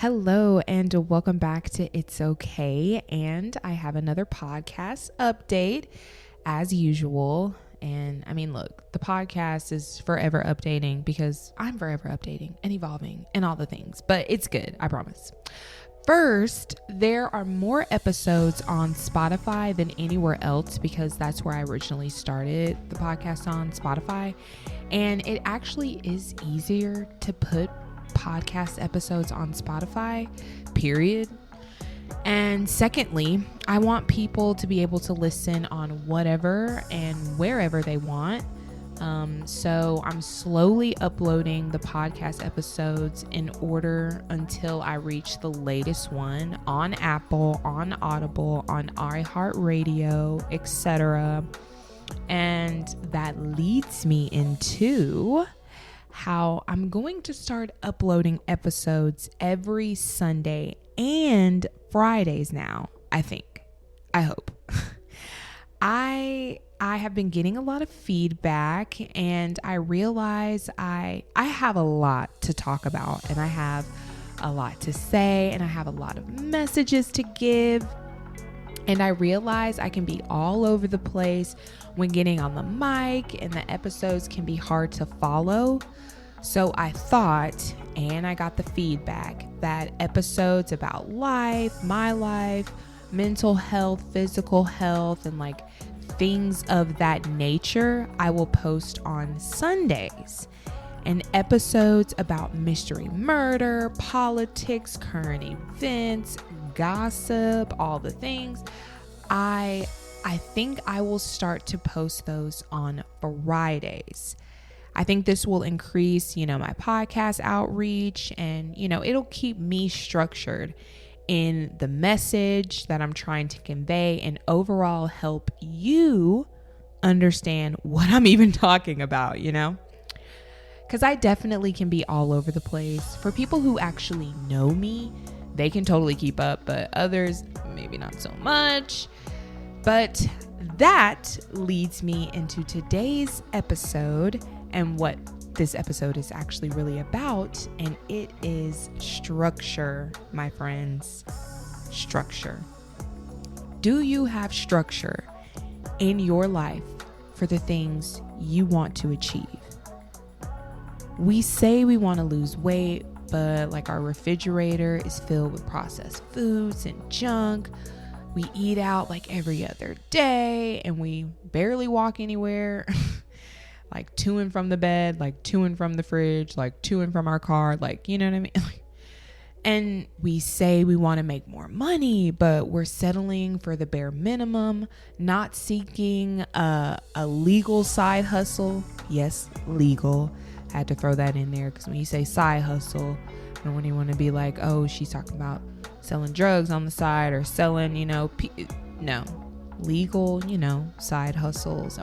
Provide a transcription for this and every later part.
Hello and welcome back to It's Okay. And I have another podcast update as usual. And I mean, look, the podcast is forever updating because I'm forever updating and evolving and all the things, but it's good. I promise. First, there are more episodes on Spotify than anywhere else because that's where I originally started the podcast, on Spotify. And it actually is easier to put podcast episodes on Spotify, period. And secondly, I want people to be able to listen on whatever and wherever they want. So I'm slowly uploading the podcast episodes in order until I reach the latest one on Apple, on Audible, on iHeartRadio, etc. And that leads me into how I'm going to start uploading episodes every Sunday and Fridays now, I hope. I have been getting a lot of feedback, and I realize I have a lot to talk about, and I have a lot to say, and I have a lot of messages to give. And I realize I can be all over the place when getting on the mic, and the episodes can be hard to follow. So I thought, and I got the feedback, that episodes about life, my life, mental health, physical health, and like things of that nature, I will post on Sundays. And episodes about mystery murder, politics, current events, gossip, all the things, I think I will start to post those on Fridays. I think this will increase, my podcast outreach, and, it'll keep me structured in the message that I'm trying to convey, and overall help you understand what I'm even talking about, Because I definitely can be all over the place. For people who actually know me, they can totally keep up, but others, maybe not so much. But that leads me into today's episode and what this episode is actually really about. And it is structure, my friends. Structure. Do you have structure in your life for the things you want to achieve? We say we want to lose weight, but like our refrigerator is filled with processed foods and junk. We eat out like every other day, and we barely walk anywhere. Like to and from the bed, like to and from the fridge, like to and from our car, like, you know what I mean? And we say we want to make more money, but we're settling for the bare minimum, not seeking a legal side hustle. Yes, legal. I had to throw that in there because when you say side hustle, I don't want to be like, oh, she's talking about selling drugs on the side or selling, no, legal, side hustles,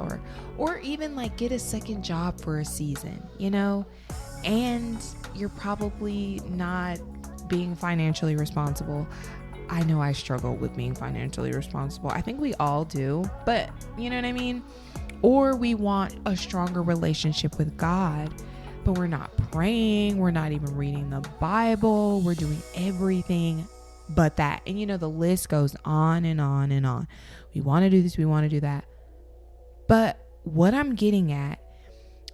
or even like get a second job for a season, and you're probably not being financially responsible. I know I struggle with being financially responsible. I think we all do, but you know what I mean? Or we want a stronger relationship with God, but we're not praying. We're not even reading the Bible. We're doing everything but that. And the list goes on and on and on. We want to do this. We want to do that. But what I'm getting at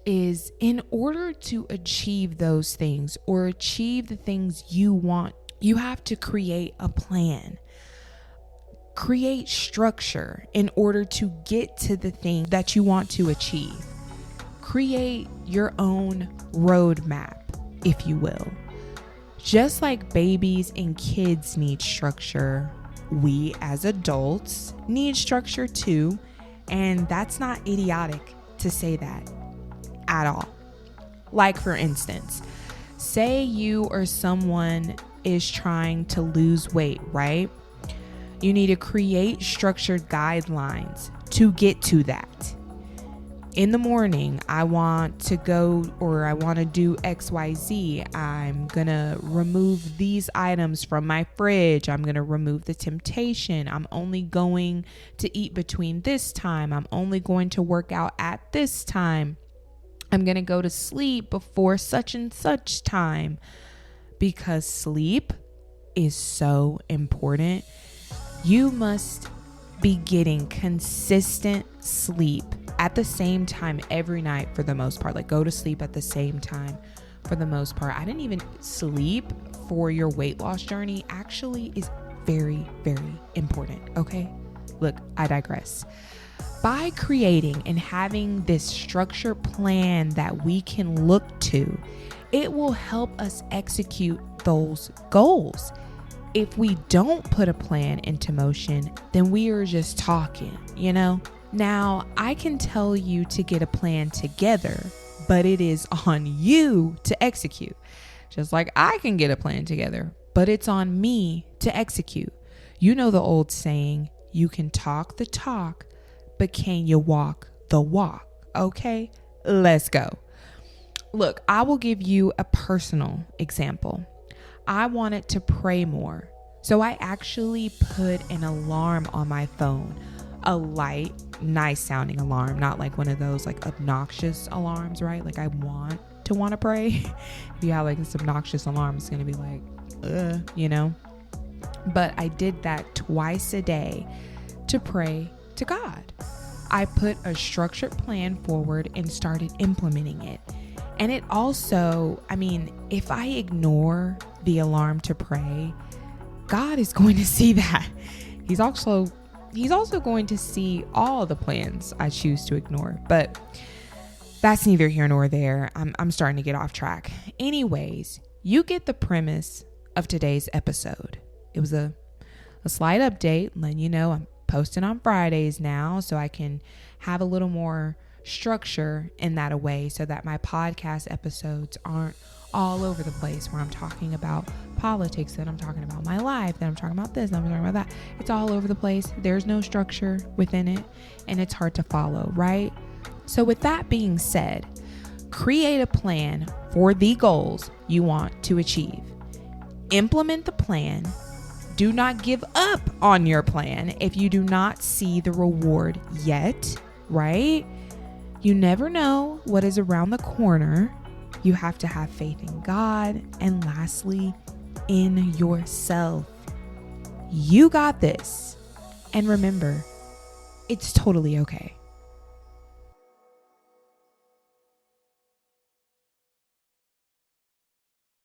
is, in order to achieve those things or achieve the things you want, you have to create a plan. Create structure in order to get to the thing that you want to achieve. Create your own roadmap, if you will. Just like babies and kids need structure, we as adults need structure too. And that's not idiotic to say that at all. Like, for instance, say you or someone is trying to lose weight, right? You need to create structured guidelines to get to that. In the morning, I want to go, or I want to do XYZ. I'm going to remove these items from my fridge. I'm going to remove the temptation. I'm only going to eat between this time. I'm only going to work out at this time. I'm going to go to sleep before such and such time, because sleep is so important. You must be getting consistent sleep at the same time every night for the most part. Like, go to sleep at the same time for the most part. I didn't even sleep for your weight loss journey actually is very, very important. Okay. Look, I digress. By creating and having this structured plan that we can look to, it will help us execute those goals. If we don't put a plan into motion, then we are just talking, you know? Now, I can tell you to get a plan together, but it is on you to execute. Just like I can get a plan together, but it's on me to execute. You know the old saying, you can talk the talk, but can you walk the walk? Okay, let's go. Look, I will give you a personal example. I wanted to pray more. So I actually put an alarm on my phone, a light, nice sounding alarm, not like one of those like obnoxious alarms, right? Like I want to pray. If you have like this obnoxious alarm, it's going to be like, you know? But I did that twice a day to pray to God. I put a structured plan forward and started implementing it. And it also, I mean, if I ignore the alarm to pray, God is going to see that. He's also going to see all the plans I choose to ignore. But that's neither here nor there. I'm starting to get off track. Anyways, you get the premise of today's episode. It was a slight update, letting you know I'm posting on Fridays now, so I can have a little more structure in that a way, so that my podcast episodes aren't all over the place where I'm talking about politics, then I'm talking about my life, then I'm talking about this, then I'm talking about that. It's all over the place. There's no structure within it, and it's hard to follow, right? So with that being said, create a plan for the goals you want to achieve. Implement the plan. Do not give up on your plan if you do not see the reward yet, right? You never know what is around the corner. You have to have faith in God. And lastly, in yourself. You got this. And remember, it's totally okay.